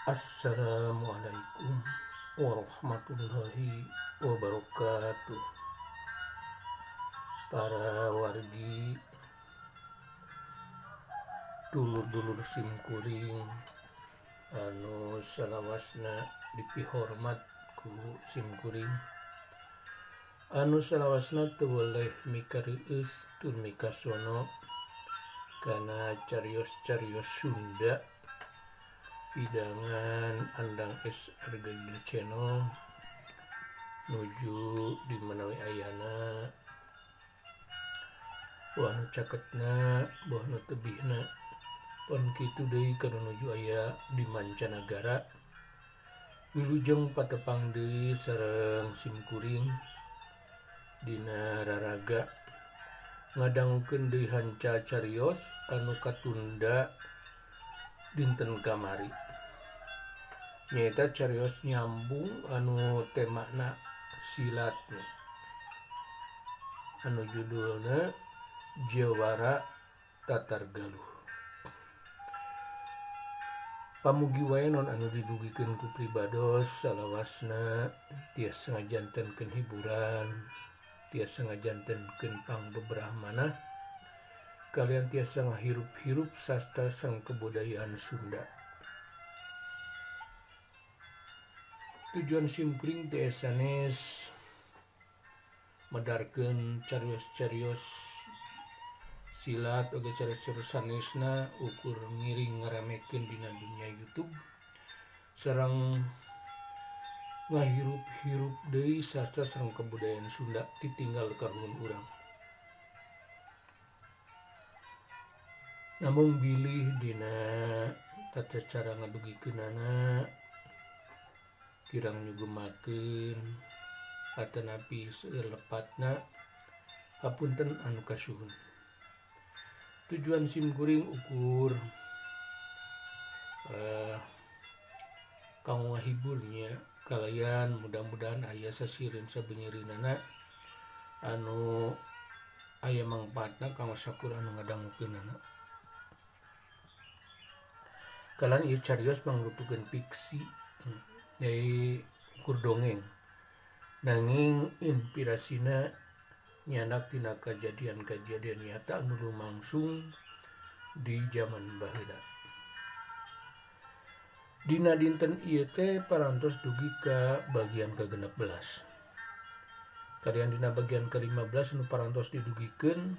Assalamualaikum warahmatullahi wabarakatuh. Para wargi dulur-dulur simkuring anu salawasna dipihormat ku simkuring, anu salawasna teu boleh mikareueus tur mikasono kana carios-carios Sunda hidangan andang es Argaida channel nuju di manawi ayana wah nu caketna boh nu tebihna pon kitu deui kana nuju aya di mancanagara. Wilujeng patepang deui sareng simkuring dina raraga ngadangukeun deui hanca carios anu katunda dinten kamari. Nyaeta carios nyambung anu temana silat anu judulna Jawara Tatar Galuh. Pamugi wae non anu didugikeun ku pribados salawasna tiasa ngajantenkeun hiburan, tiasa ngajantenkeun pangbebrahmana, kalian tiasa ngahirup-hirup sastra sang kebudayaan Sunda. Tujuan simkuring teh sanes madarkeun carios-carios silat oge carios-carios sanesna ukur ngiring ngaramekeun dina dunia YouTube sareng ngahirup-hirup deui sastra sareng kebudayaan Sunda ditinggal karuhun urang. Namun bilih dina tata cara ngadugikeunana kirang nyugemakeun atanapi seulepatna hapunten anu kasuhun. Tujuan simkuring ukur kanggo ngahiburnya kalayan mudah-mudahan aya sasireun sabenyeureunana anu aya mangpaatna kanggo sakurang anu ngadangukeunana. Kalian ieu carios mangrupakeun fiksi jadi ukur dongeng nanging inspirasina nyanak tina kajadian-kajadian nyata anu lumangsung di zaman baheula. Dina dinten ieu teh parantos dugi ka bagian ke-16. Kalian dina bagian ke-15 anu parantos didugikeun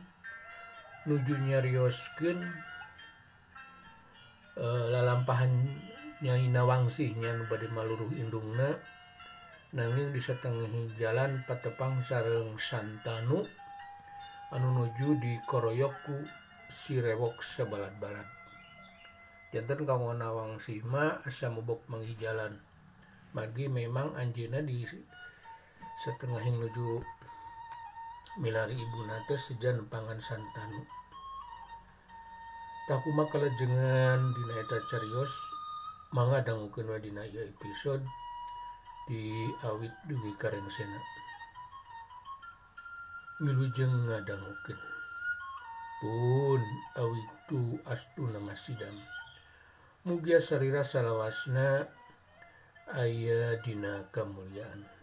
nuju nyarioskeun lalampahan Nyai Nawangsih nya nu bade maluruh indungna nanging di satengahi jalan patepang sareng Santanu anu nuju dikoroyok ku si rewok sabalat-balat. Janten kanggo Nawangsih mah asa mubok manggi jalan margi memang anjeunna di satengahi nuju milari ibuna teh sejan nempangan Santanu. Takuma kalajengan dina eta carios mangga dangukeun wae dina ieu episode di awit dugi karengsena. Wilujeng ngadangukeun. Pun awitu astuna masidam. Mugia sarira salawasna aya dina kamulyaan.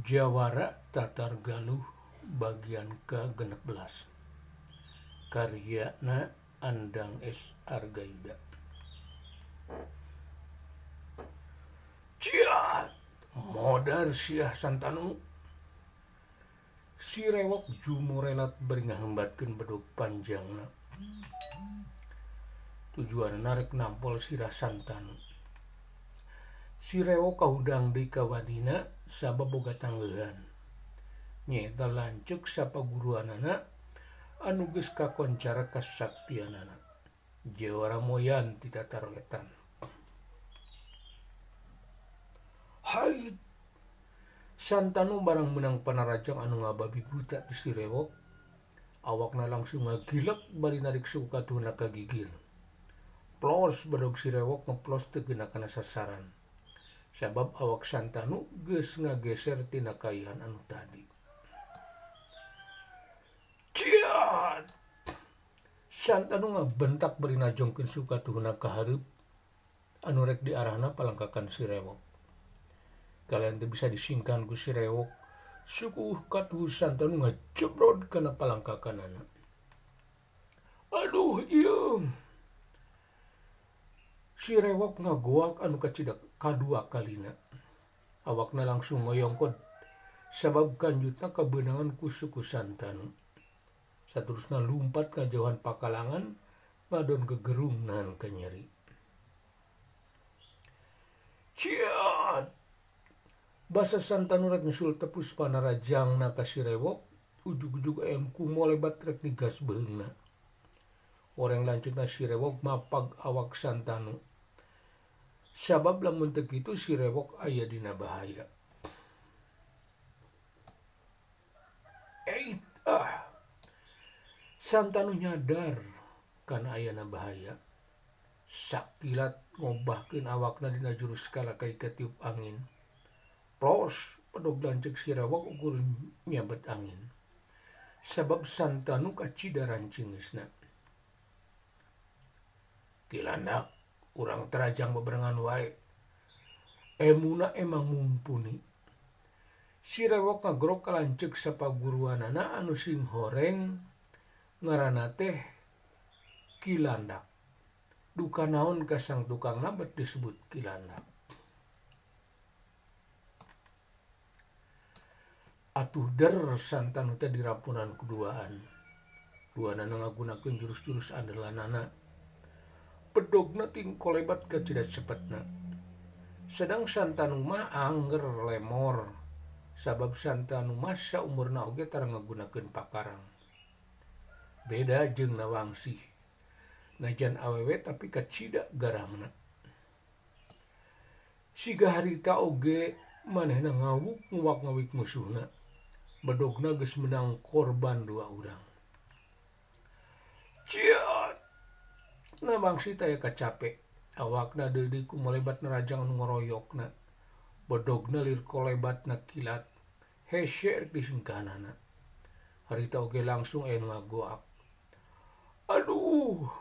Jawara Tatar Galuh bagian ke-16 karyana Andang S. Argaida. Ciat modar siah Santanu si rewok jumurelat bari ngahembatkeun bedog panjangna tujuan narek nampol sirah Santanu. Si rewo kahudang deui ka wadina sabab boga tanggehan nyaeta lanceuk sapaguruanana anu geus kakoncara kasaktianana Jewara moyan ti Tataroletan. Hai Santanu barang menang panarajang anu ngababi buta ti Sirewok awakna langsung ngagilek bari narik sukatuhna ka gigir. Plos badog Sirewok ngeplos teu geunakana sasaran. Sabab awak Santanu geus ngageser tina kaihan anu tadi. Ciat! Santanu ngabentak bari najongkeun sukatuhna ka hareup anu rek diarahna palangkakan Sirewok. Kalian teu bisa disingkan ku Sirewok suku katuh Santanu ngajebrod kana palangkakanana. Aduh ieu. Sirewok ngagoak anu kacidak kadua kalina. Awakna langsung ngoyongkod sabab kanjutna kabeunangan ku suku Santanu. Saterusna lumpat ka jauhan pakalangan ngadon gegerung nahan kanyeri. Ciat! Basa Santanu rek nyusul tepus panarajangna ka Sirewok ujug-ujug ayam kumo lebat rek digas beheungna. Oreng lanceukna Sirewok mapag awak Santanu. Sabab lamun teu kitu Sirewok aya dina bahaya. Santanu nyadar kana ayana bahaya. Sakilat ngobahkeun awakna dina jurus kalakai katiup angin. Plos pedog lanceuk Sirewok ukur nyabet angin. Sabab Santanu kacidaran cingeusna. Kilandak urang terajang beberengan wae. Emuna emang mumpuni. Sirewok ngagrok kalanceuk sapaguruanana anu sing horeng ngaranna teh Kilandak. Duka naon ka sang tukangna bet disebut Kilandak. Atuh der Santanu teh dirapunan kuduaan. Duanana ngagunakeun jurus-jurus andalanana. Pedogna ting kolebat ka cidat cepetna. Sedang Santanu mah angger lemor. Sabab Santanu mah saumurna oge tara ngagunakeun pakarang. Beda jeung Nawangsih. Najan awewe tapi kacida garangna. Siga harita oge manehna ngawuk nguwak-ngawik musuhna. Bedogna geus menang korban 2 urang. Ciat! Nawangsih taya kacape. Awakna deui ku molebat narajang anu ngoroyokna. Bedogna lir kolebatna kilat. Hese disingkanana. Harita oge langsung aya ngagoak. Aduh,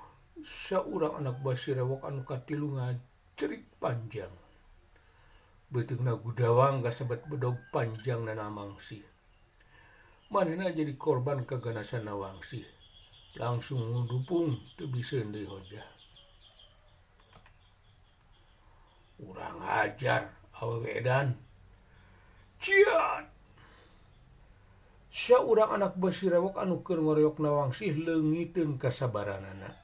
saurang anak buah Sirewok anu katilu ngacerik panjang. Beuteungna gudawang kasebet bedog panjang na Nawangsih. Manehna jadi korban kaganasan Nawangsih. Langsung ngudupung teu biseun deui hojah. Urang ajar awewe edan. Ciat! Saurang anak buah Sirewok anu keur ngoroyok Nawangsih leungiteun kasabaranana.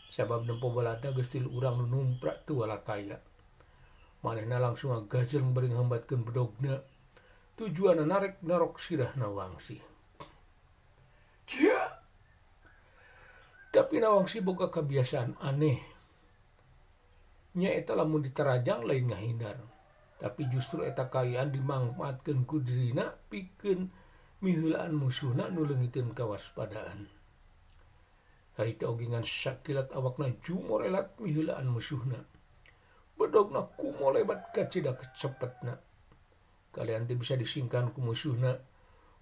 Sabab nempo balada geus 3 urang nu numprak teu walakaya. Manehna langsung ngagajeleng bari ngambatkeun bedogna. Tujuanna narek narok sirah Nawangsih. Cia! Tapi Nawangsih boga kabiasaan aneh. Nya eta lamun ditarajang lain ngahindar. Tapi justru eta kayaan dimangpaatkeun ku dirina pikeun miheulaan musuhna nu leungiteun kawaspadaan. Harita oge ngan sakilat awakna jumorelat miheulaan musuhna. Bedogna kumolebat kacidak cepetna. Kalian teu bisa disingkan ku musuhna.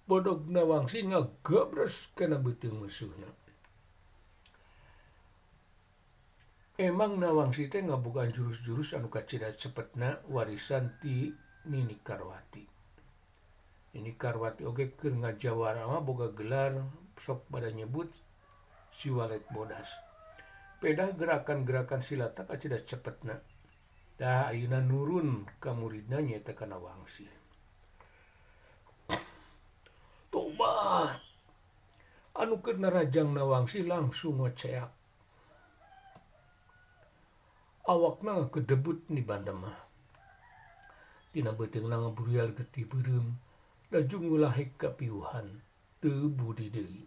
Bedog Nawangsih ngagabres kana beuteung musuhna. Emang Nawangsih teh ngabogaan jurus-jurus anu kacidak cepetna warisan ti Nini Karwati. Nini Karwati oge keur ngajawara mah boga gelar sok pada nyebut si Walet Bodas. Pedah gerakan-gerakan silatna kacidak cepetna. Tah ayeuna nurun ka muridna nyaeta ka Nawangsih. Tobat. Anu keur narajang Nawangsih langsung ngoceak. Awakna kedebut ni bandemah. tina beuteungna ngaburial getih beureum laju ngulahek kapiuhan teu budi deui.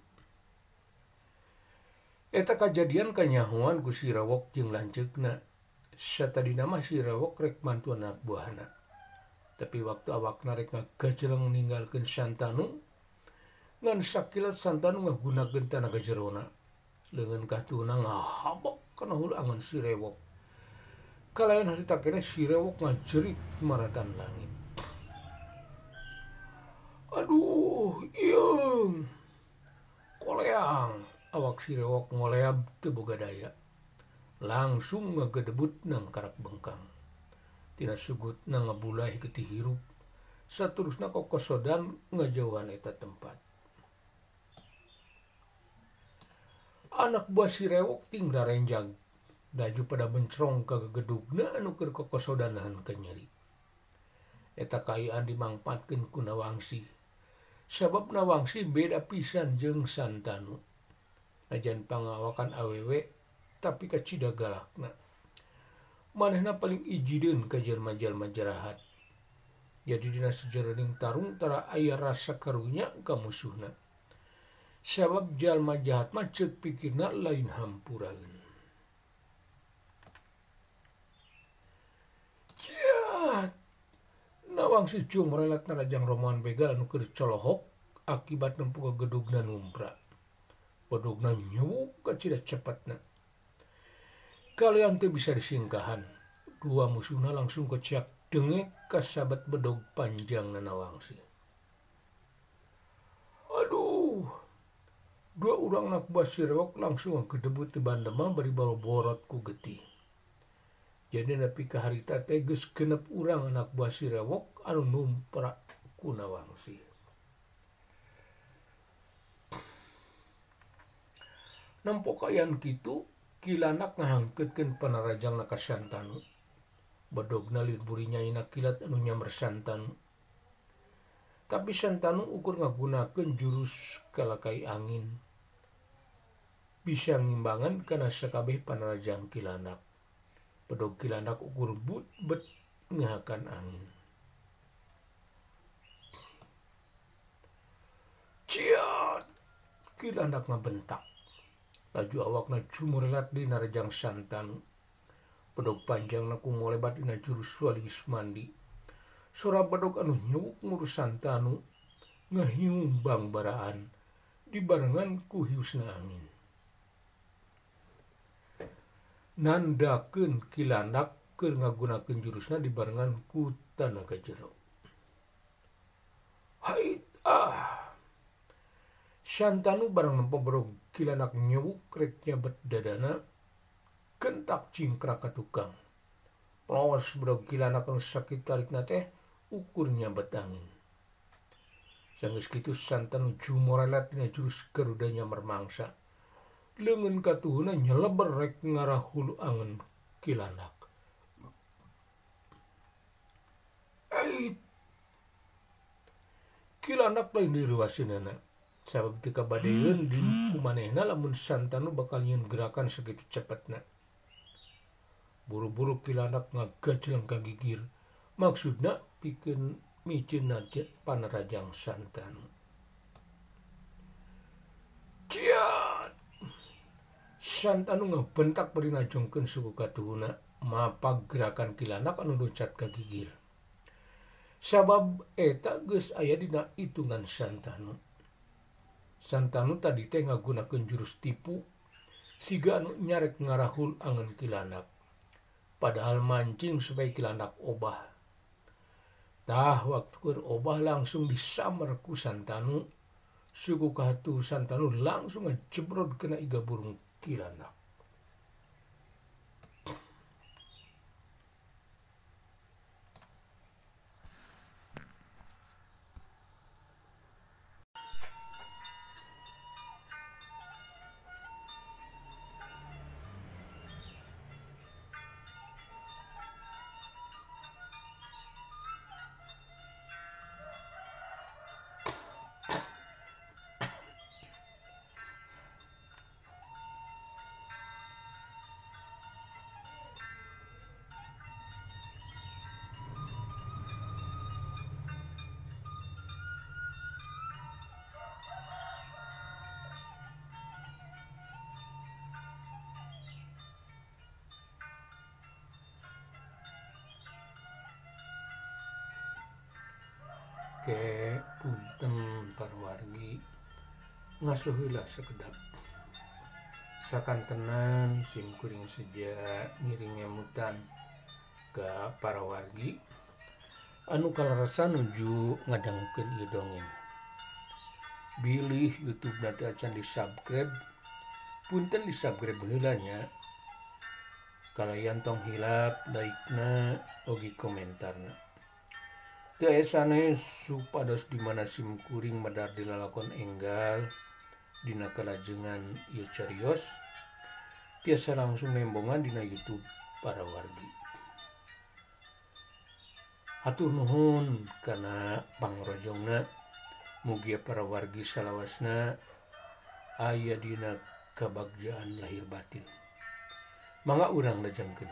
Eta kajadian kanyahoan ku si Rawok jeung lanceukna. Satadina mah si Rawok rek mantu anak buahna. Tapi waktu awakna rek ngagajeleng ninggalkeun Santanu, ngan sakilat Santanu ngagunakeun tanaga jerona. Leungeun katuhna ngahabok kana hulu angan si Rewok. Kalayan harita keneh si Rewok ngajerit maratan langit. Aduh, ieung. Koleang. Awak si Rewok ngoleab teu boga daya. Langsung ngagedebut nang karak bengkang. Tina sugutna ngabulai getih hirup. Saterusna kokosodan ngajauhan eta tempat. Anak buah si Rewok ting darenjang. Daju pada mencrong ka gegedugna anu keur kokosodanahan kanyeri. Eta kaayaan dimangpaatkeun ku Nawangsi. Sabab Nawangsi beda pisan jeung Santanu. Najan pangawakan awewe tapi kacida galakna. Manehna paling ijideun ka jelema-jelema jarahat. Jadi dina sajeroning tarung tara aya rasa karunya ka musuhna. Sabab jalma jahat mah ceuk pikirna lain hampuraeun. Ciat. Nawangsi cumrelat narajang romoan begal anu keur colohok akibat nempu ka gedugna numpra. Bedugna nyewuk kacida cepatna. Kalian teu bisa disingkahan. Dua musuhna langsung keciak dengek ka sabat bedog panjang Nawangsi. Aduh. Dua urang anak buah si Rewok langsung ngagedebut ti bandema bari baloborot ku getih. Jadi nepi ka harita teh geus genep urang anak buah si Rewok anu numpra ku Nawangsi. Nampok ayaan kitu, Kilanak ngahangkeutkeun panarajangna ka Santanu. Bedogna lirburi nyaina kilat anu nyamber Santanu. Tapi Santanu ukur ngagunakeun jurus kalakai angin. Bisa ngimbangan kana sakabeh panarajang Kilanak. Bedog Kilanak ukur bet ngahakan angin. Ciat! Kilanak ngabentak. Laju awakna cumurelat di narajang Santanu. Bedog panjangna kumolebat dina jurus walis mandi. Sora bedog anu nyewuk ngurus Santanu ngahiung bang baraan dibarengan ku hiusna angin. Nandakeun Kilanak keur ngagunakeun jurusna dibarengan ku tanaga jero. Hait ah. Santanu barang nempo bedog Kilanak nyewuk rek nyabet dadana kentak cingkrak ka tukang. Pelawas bedog Kilanak anu sakit tarikna teh ukur nyabet angin. Sanggeus kitu Santanu jumorelat dina jurus Garuda Nyamar Mangsa. Leungeun katuhuna nyeleber rek ngarah hulu angen Kilanak. Ait. Kilanak lain diruasinana. Sabab teu kabadeeun di kumanehna lamun Santanu bakal nyieun gerakan sakitu cepetna. Buru-buru Kilanak ngagajeleng ka gigir. Maksudna pikeun miceun panarajang Santanu. Ciat! Santanu ngabentak bari najongkeun suku katuhuna mapag gerakan Kilanak anu loncat ka gigir. Sabab eta geus aya dina itungan Santanu. Santanu tadi teh ngagunakeun jurus tipu siga anu nyarek ngarahul angen Kilanak. Padahal mancing supaya Kilanak obah. Tah waktu keur obah langsung disamar ku Santanu. Suku kahatu Santanu langsung ngajebrod kena iga burung Kilanak. make punten parwargi ngasuh heula sakedap. Sakantenan simkuring seja ngiring emutan ke para wargi anu kalarasa nuju ngadangkeun ieu dongeng. Bilih YouTube nanti acan di subscribe, punten di subscribe heula nya. Kalayan tong hilap like-na ogi komentarna. Teu aya sanes supados di mana simkuring medar dilalakon enggal dina kalajengan ieu carios tiasa langsung nembongan dina YouTube para wargi. Hatur nuhun kana pangrojongna, mugia para wargi salawasna aya dina kabagjaan lahir batin. Mangga urang lajengkeun.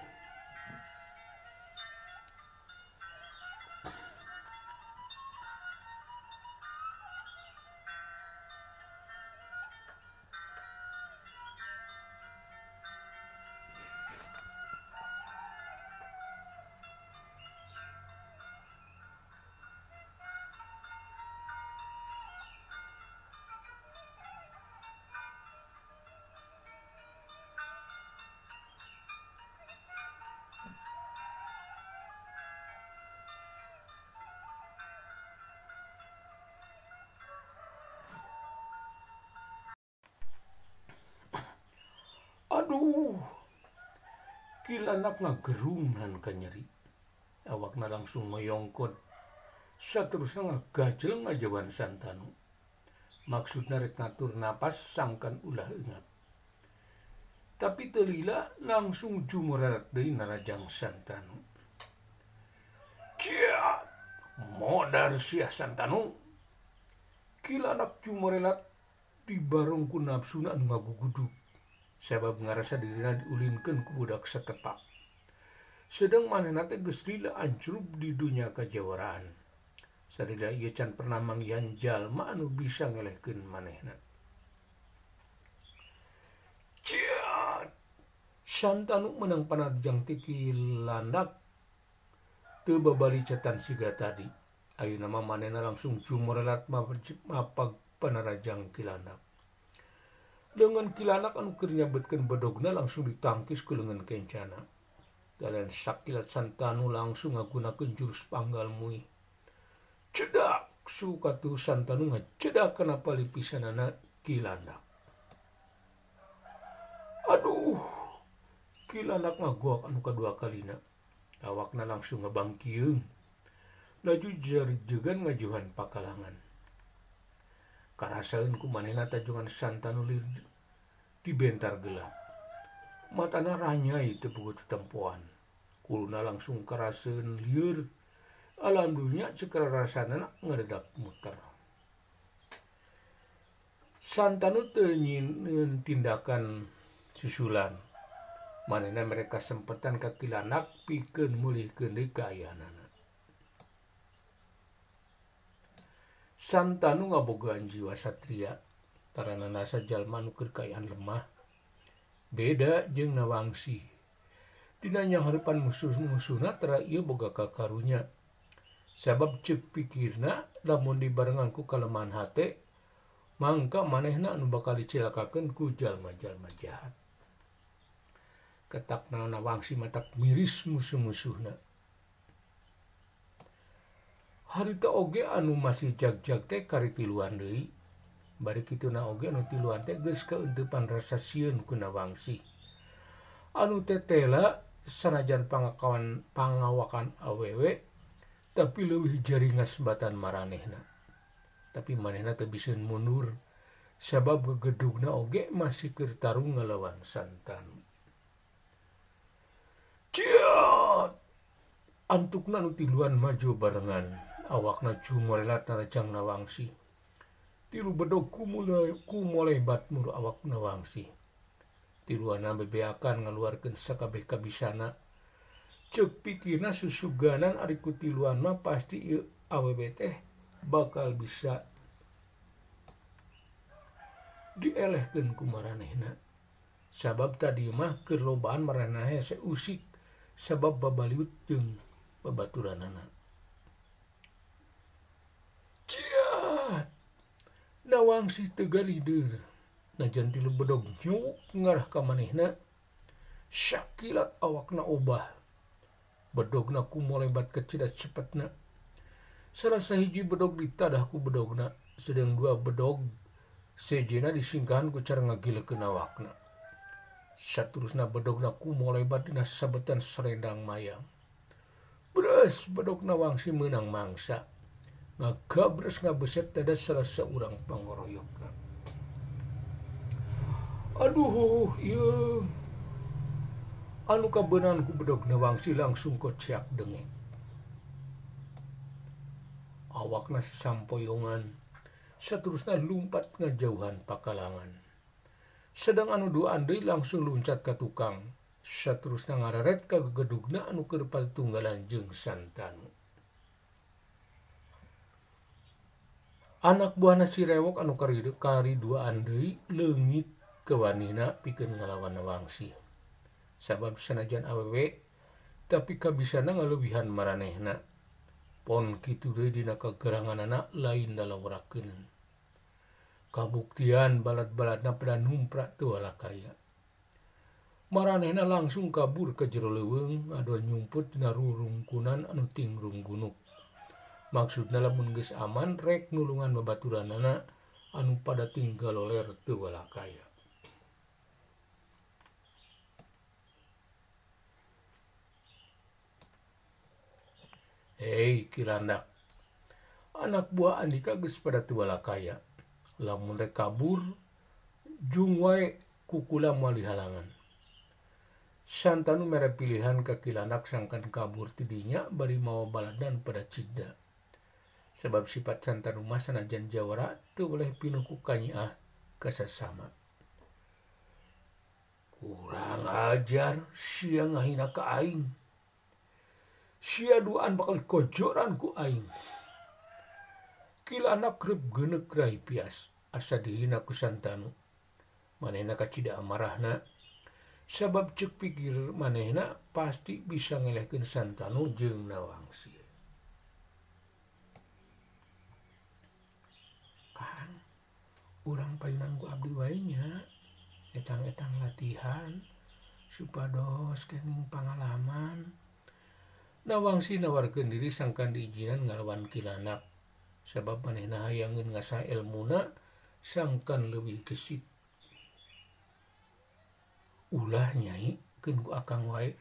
Aduh, kilanak ngagerungan ka nyeri. Awakna langsung ngoyongkod. Saterusna ngagajel ngajawan Santanu. Maksudna rek ngatur napas sangkan ulah eungap. Tapi teu lila langsung jumurerat deui narajang Santanu. Cia, modar sia Santanu. Kilanak jumurelat dibarengku nafsuna anu ngagugudug. Sabab ngarasa dirina diulinkeun ku budak satepak. Sedang manehna teh geus lila ancrup di dunya kajawaraan. Sarida ieu can pernah manggihan jalma anu bisa ngelehkeun manehna. Ciat! Santanu menang panarjang ti kilandak teu babalicetan siga tadi. Ayeuna mah manehna langsung jumorelat mapag panarajang kilandak. Dengan kilanak anu keur nyabetkeun bedogna langsung ditangkis ku leungeun kencana. Galian sakilat Santanu langsung ngagunakeun jurus panggal muih. Cedak sukatu Santanu ngacedak kana palipisanana kilanak. Aduh, kilanak ngagoak anu kadua kalina. Awakna langsung ngabangkieung. Laju jarjegan ngajuhan pakalangan. Karasaeun ku manehna tajongan Santanu lir dibentar gelap. Matana ranyai teu puguh tetempoan. Kuluna langsung karaseun lieur. Alhamdulillah ceuk rasana ngadedak muter. Santanu teu nyieun tindakan susulan. Manehna mereka sempetan ka kilanak pikeun mulihkeun deui kaayaanana. Santanu ngabogaan jiwa satria. Taranana jalma nu keur kaayaan lemah. Beda jeung Nawangsi. Dina nyanghareupan musuh-musuhna tara ieu boga kakarunya. Sabab ceuk pikirna lamun dibarengan ku kalemahan hate, mangka manehna anu bakal dicilakakeun ku jalma-jalma jahat. Ketakna Nawangsi matak miris musuh-musuhna. Harita oge anu masih jag-jag teh kari tiluan deui. Bari kituna oge anu tiluan teh geus kaeunteupan rasa sieun ku Nawangsi. Anu tetela sanajan pangawakan awewe tapi leuwih jaringas batan maranehna. Tapi manehna teu biseun mundur sabab gegedugna oge masih keur tarung ngalawan Santanu. Ciat! Antukna anu tiluan maju barengan. Awakna jumorelat narajang Nawangsi. Tilu bedog kumoleh batmur awak Nawangsi. Tiluana bebeakan ngaluarkeun sakabeh kabisana. Ceuk pikirna susuganan ari ku tiluan mah pasti ieu awewe teh bakal bisa dielehkeun ku maranehna. Sabab tadi mah keur lobaan maranehna hese usik sabab babaliut jeung babaturanana. Nawangsi teu galidir. Najan tilu bedog nyuk ngarah ka manehna. Syakilat awakna obah. Bedogna kumolebat kecidas cepetna. Salah sahiji bedog ditadah ku bedogna. Sedang dua bedog sejena disinggahan ku cara ngagilekeun awakna. Saterusna bedogna kumolebat dina sabetan serendang mayang. Beres bedog Nawangsi meunang mangsa. Ngagabres ngabeset tada salah seorang pangoroyokna. Aduh, ieu anu kabeunaan ku bedog Nawangsi langsung kociak dengek. Awakna sasampoyongan, saterusna lumpat ngajauhan pakalangan. Sedang anu duaan deui langsung luncat ka tukang. Saterusna ngareret ka gegedugna anu keur patunggalan jeung Santanu. Anak buahna si rewok anu kariduaan deui leungit kewanina pikeun ngalawan Nawangsi. Sabab sanajan awewe tapi kabisana ngaleuwihan maranehna. Pon kitu deui dina kageranganana lain dalawarakeun. Kabuktian balad-baladna pada numpra teu walakaya. Maranehna langsung kabur ka jero leuweung adu nyumput dina rurungkunan anu tingrung gunuk. Maksudna lamun geus aman rek nulungan babaturanana anu pada tinggal loler teu walakaya. Hei Kilandak, anak buah Andika geus pada teu walakaya. Lamun rek kabur, jung wae kukula moal dihalangan. Santanu mere pilihan ka Kilandak sangkan kabur tidinya bari mawa baladan pada cida. Sebab sifat Santanu mah sanajan jawara teu boleh pinuh ku kanyiah ka sasama. Kurang ajar sia ngahina ka aing. Sia duaan bakal kojoran ku aing. Kilandak krep geuneuh rai pias asa dihina ku Santanu. Manehna kacida amarahna. Sabab ceuk pikir manehna pasti bisa ngelehkeun Santanu jeung Nawangsi. Kang, urang painang ku abdi wae nya. Etang-etang latihan supados kenging pangalaman. Nawangsi nawarkeun diri sangkan diijinan ngalawan Kilandak. Sabab manehna hayangeun ngasah elmuna sangkan leuwih gesit. Ulah Nyai, keun ku akang wae.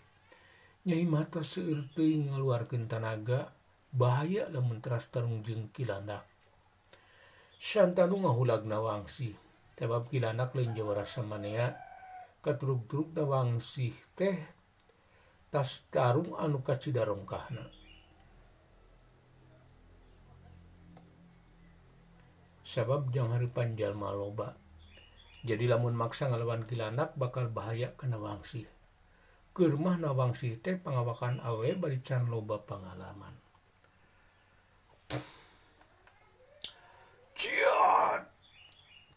Nyai mah tos seueur teuing ngaluarkeun tanaga, bahaya lamun teras tarung jeung Kilandak. Santanu ngahulag Nawangsi, sabab Kilandak lain jawara samanea, katurug-turug Nawangsi teh tas tarung anu kacida rongkahna. Sabab jang hareupan jalma loba. Jadi lamun maksa ngalawan Kilandak bakal bahaya ka Nawangsi. Keur mah Nawangsi teh pangawakan awe bari can loba pangalaman. Ciat!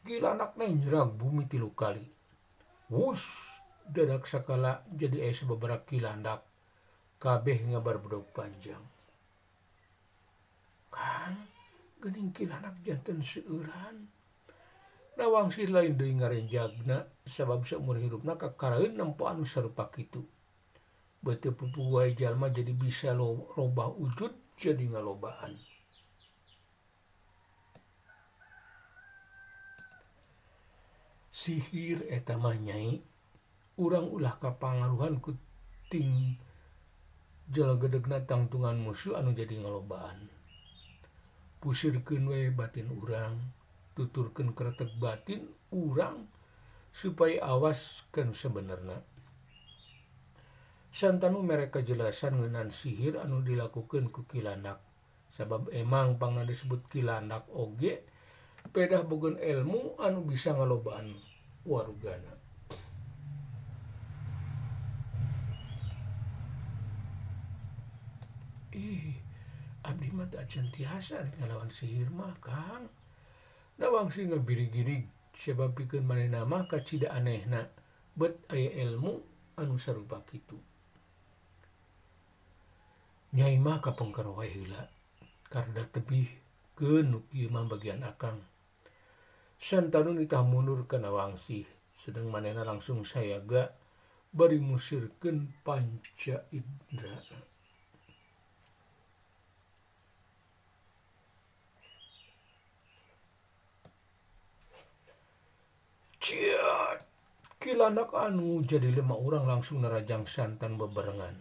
Kilandak na nyerang bumi 3 kali. Wus! Dadak sakala jadi aya sababaraha Kilandak. Kabeh ngabar bedog panjang. Kang, geuning Kilandak janten seueuran. Nawangsi lain deui ngarenjagna sabab saumur hirupna kakaraeun nempo anu sarupa kitu. Beuteung pupuh wae jalma jadi bisa robah wujud jadi ngalobaan. Sihir eta mah Nyai, urang ulah kapangaruhan ku ting jalagedegna tangtungan musuh anu jadi ngalobaan. Pusirkeun we batin urang, tuturkeun kretek batin urang supaya awas kan sebenarna. Santanu mere kajelasan ngeunaan sihir anu dilakukeun ku Kilandak. Sabab emang pangna disebut Kilandak oge pedah bogeun ilmu anu bisa ngalobaan warugana. Abdi mah teu acan tiasa ngalawan sihir mah Kang. Nawangsi ngabirig-girig sabab pikeun manehna mah kacida anehna bet aya ilmu anu sarupa kitu. Nyai mah kapengker wae heula. Karda tebih keun nu kieu mah bagian akang. Santanu nitah mundur kana Wangsih sedang manehna langsung sayaga bari musirkeun panca indra. Ciat kilandak anu jadi 5 orang langsung narajang santan bebarengan.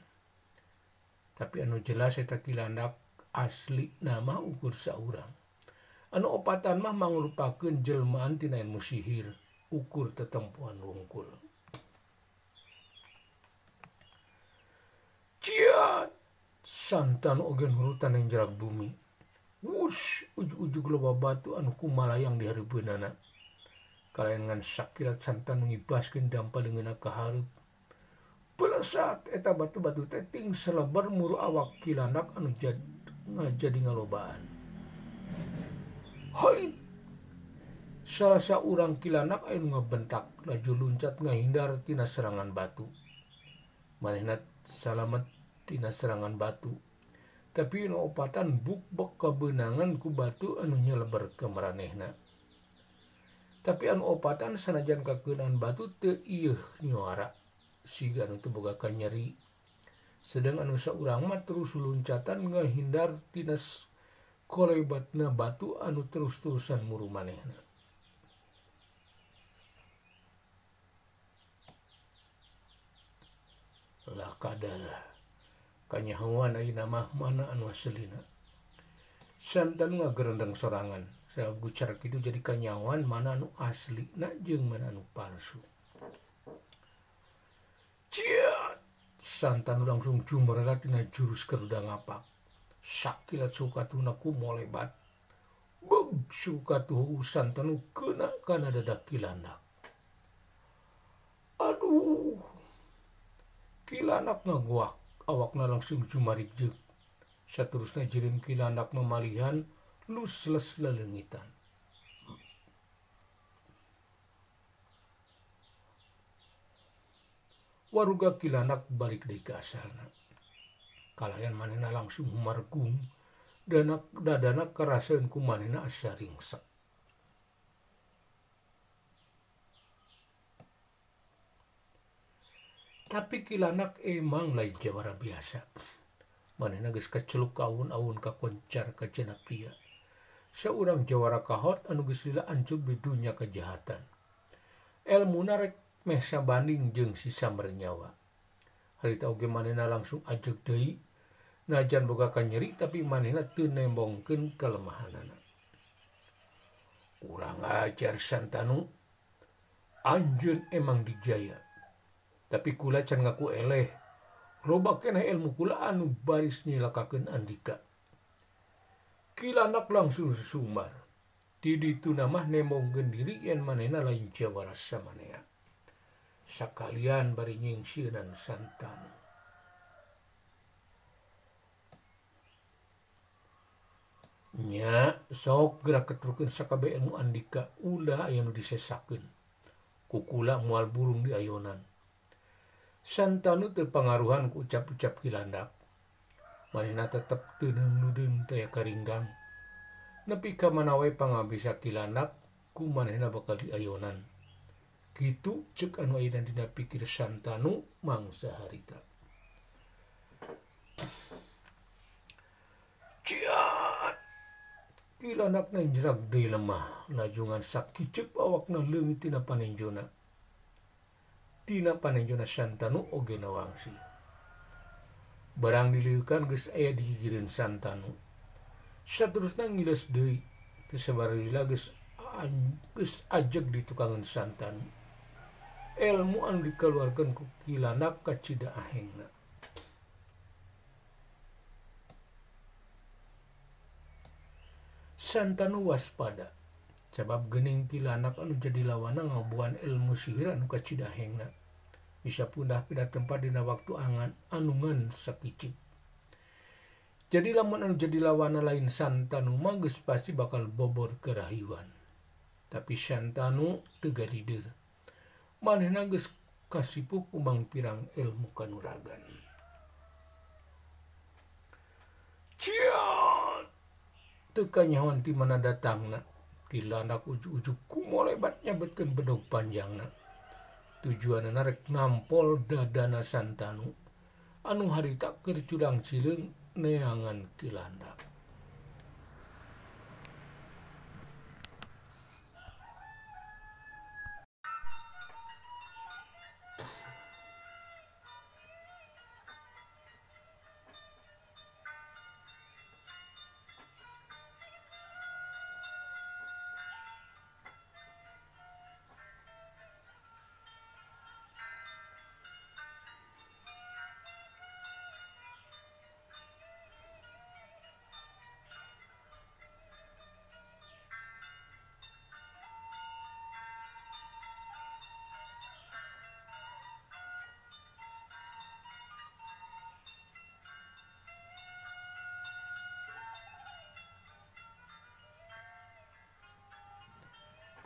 Tapi anu jelas eta kilandak asli nama ukur saurang. Anu opatan mah mangrupakeun jelmaan tina ilmu sihir ukur tetempuan wungkul. Ciat santan oge nurutan yang jerak bumi. Wush ujug-ujug loba batu anu kumalayang di hareupeunana. Kalayangan sakilat santan ngibaskeun dampadeungeunna ka hareup. Pelesat eta batu-batu teh ting selebar muru awak kilandak anu jadi ngalobaan. Hai, salah saurang kilandak anu ngabentak laju luncat ngahindar tina serangan batu. Manehna salamet tina serangan batu. Tapi nu opatan bukbek kabeunangan ku batu anu nyeleber ka maranehna. Tapi anu opatan sanajan kakeunaan batu teu ieuh nyuara. Siga anu teu boga kanyeri. Sedang anu saurang mah terus luncatan ngahindar tina kolebatna batu anu terus-terusan muru manehna. Lah kadal kanyahoan ayeuna mah mana anu aslina. Santan ngagerendeng sorangan. Sabab gucar kitu jadi kanyahoan mana anu aslina jeung mana anu palsu. Ciat santan langsung jumerelat tina jurus garuda ngapak. Sakilat sukatuna kumolebat. Beg sukatuh santanu keuna kana dadak kilandak. Aduh. Kilandak ngaguak, awakna langsung jumarigjeug. Saterusna jirim kilandak memalihan lusles leleungitan. Waruga kilandak balik deui ka asalna. Kalayan manehna langsung humargung, dadana karaseun ku manehna asa ringsek. Tapi kilandak emang lain jawara biasa. Manehna geus kaceluk ka awun-awun kakoncar ka cenah pria. Saurang jawara kahot anu geus lila ancub di dunya kejahatan. Elmuna rek meh sabanding jeung si Samernyawa. Harita oge manehna langsung ajeg deui. Najan boga kanyeri tapi manehna teu nembongkeun kelemahanana. Kurang ajar Santanu. Anjeun emang dijaya. Tapi kula can ngaku eleh. Loba keneh ilmu kula anu baris nyilakakeun Andika. Kilandak langsung sumbar. Ti ditu mah nembongkeun diri yen manehna lain jawara samanea. Sakalian bari nyingsieun Santanu. Nya sok gerak ketrukeun sakabeh ilmu Andika ulah aya nu disesakeun. Kukula moal burung di ayonan. Santanu teu pangaruhan ku ucap-ucap kilandak. Manehna tetep teu neung-neung taya karinggang. Nepi ka mana wae pangabisa kilandak ku manehna bakal di ayonan. Kitu ceuk anu ayeuna dina pikir Santanu mangsa harita. Ciat kilandakna jerak deui lemah, lajungan sakicep awakna leungit tina panenjona. Tina panenjona Santanu oge nawangsi. Barang dilieukan geus aya di gigireun Santanu. Saterusna ngiles deui, teu sabarila geus ajeg di tukangan Santanu. Elmu anu dikeluarkeun ku kilandak kacida ahengna. Santanu waspada. Sabab geuning kilandak anu jadi lawana ngabuan ilmu sihir anu kacida ahengna. Bisa pundah pindah tempat dina waktu angan anungan sakicip. Jadi lamun anu jadi lawana lain Santanu mah geus pasti bakal bobor kerahiuan. Tapi Santanu teu gadideur. Manehna geus kasipuk umang pirang ilmu kanuragan. Ciat teu kanyahoan ti mana datangna. Kilandak ujug-ujug kumo lebat nyabetkeun bedog panjangna. Tujuanna rek nampol dadana Santanu anu harita keur culang cileung neangan Kilandak.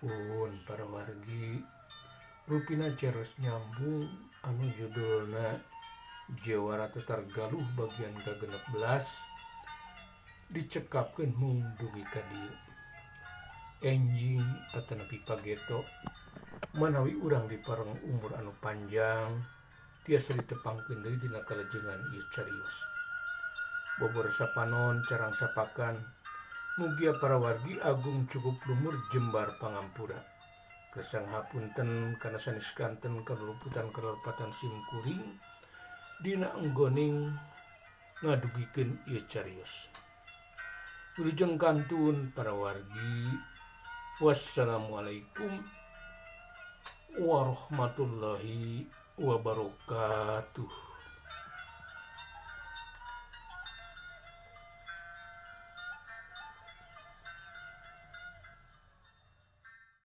Pun para wargi rupina ceres nyambung anu judulna Jewara Tetar Galuh bagian ke-16 dicekapkeun mung dugi ka dieu. Enjing atanapi pageto manawi urang dipareng umur anu panjang tiasa ditepangkeun deui dina kalajengan ieu carios. Bobor sapanon carang sapakan mugia para wargi agung cukup lumur jembar pangampura. Kesang hapunten kana sanes kanten kaluluputan kalepatan simkuring dina enggoning ngadugikeun ieu carios. Wilujeng kantun para wargi. Wassalamualaikum warahmatullahi wabarakatuh.